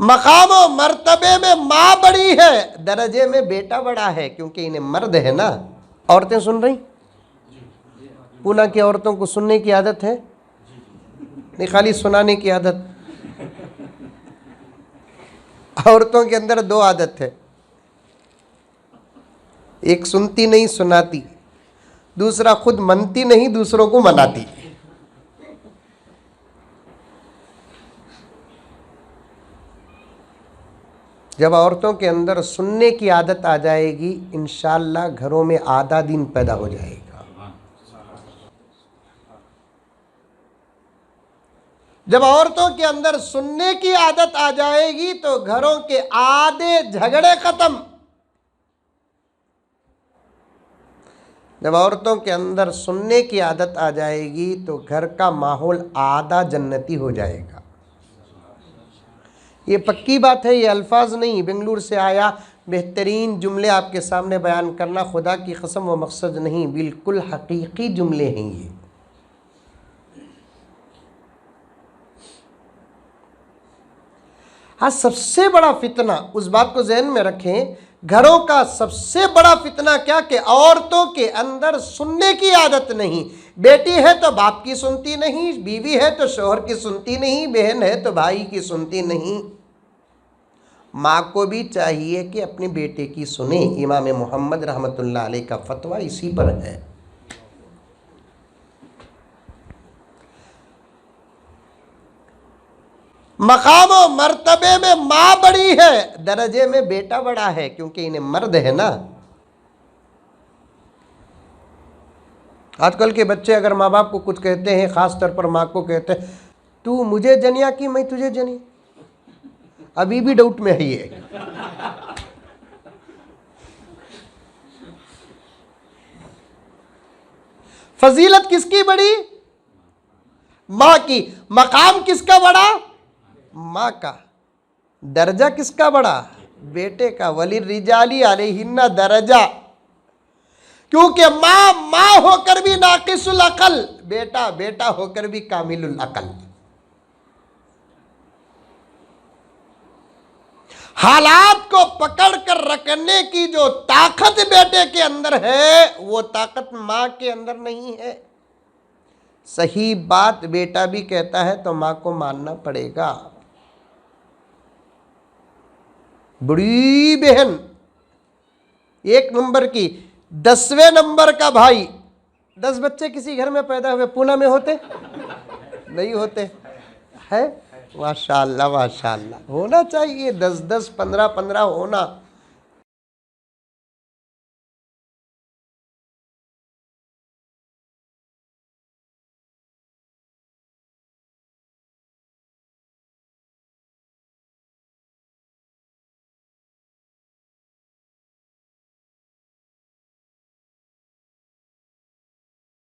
مقام و مرتبے میں ماں بڑی ہے، درجے میں بیٹا بڑا ہے، کیونکہ انہیں مرد ہے نا۔ عورتیں سن رہی؟ پونا کی عورتوں کو سننے کی عادت ہے؟ نہیں، خالی سنانے کی عادت؟ عورتوں کے اندر دو عادت ہے، ایک سنتی نہیں سناتی، دوسرا خود منتی نہیں دوسروں کو مناتی۔ جب عورتوں کے اندر سننے کی عادت آ جائے گی، انشاءاللہ گھروں میں آدھا دین پیدا ہو جائے گا۔ جب عورتوں کے اندر سننے کی عادت آ جائے گی تو گھروں کے آدھے جھگڑے ختم۔ جب عورتوں کے اندر سننے کی عادت آ جائے گی تو گھر کا ماحول آدھا جنتی ہو جائے گا۔ یہ پکی بات ہے، یہ الفاظ نہیں، بنگلور سے آیا بہترین جملے آپ کے سامنے بیان کرنا خدا کی قسم و مقصد نہیں، بالکل حقیقی جملے ہیں یہ۔ آج سب سے بڑا فتنہ، اس بات کو ذہن میں رکھیں، گھروں کا سب سے بڑا فتنہ کیا کہ عورتوں کے اندر سننے کی عادت نہیں۔ بیٹی ہے تو باپ کی سنتی نہیں، بیوی ہے تو شوہر کی سنتی نہیں، بہن ہے تو بھائی کی سنتی نہیں۔ ماں کو بھی چاہیے کہ اپنے بیٹے کی سنیں۔ امام محمد رحمۃ اللہ علیہ کا فتویٰ اسی پر ہے۔ مقام و مرتبے میں ماں بڑی ہے، درجے میں بیٹا بڑا ہے، کیونکہ انہیں مرد ہے نا۔ آج کل کے بچے اگر ماں باپ کو کچھ کہتے ہیں، خاص طور پر ماں کو کہتے ہیں تو مجھے جنیا کی میں تجھے جنی، ابھی بھی ڈاؤٹ میں ہے یہ۔ فضیلت کس کی بڑی؟ ماں کی۔ مقام کس کا بڑا؟ ماں کا۔ درجہ کس کا بڑا؟ بیٹے کا۔ وَلِلرِّجَالِ عَلَيْهِنَّ درجہ، کیونکہ ماں ہو کر بھی ناقص العقل، بیٹا ہو کر بھی کامل العقل۔ حالات کو پکڑ کر رکھنے کی جو طاقت بیٹے کے اندر ہے وہ طاقت ماں کے اندر نہیں ہے۔ صحیح بات بیٹا بھی کہتا ہے تو ماں کو ماننا پڑے گا۔ بڑی بہن 1 نمبر کی، 10ویں نمبر کا بھائی، 10 بچے کسی گھر میں پیدا ہوئے پونا میں ہوتے نہیں ہوتے ہے؟ ماشاءاللہ ماشاءاللہ، ہونا چاہیے 10 15 ہونا۔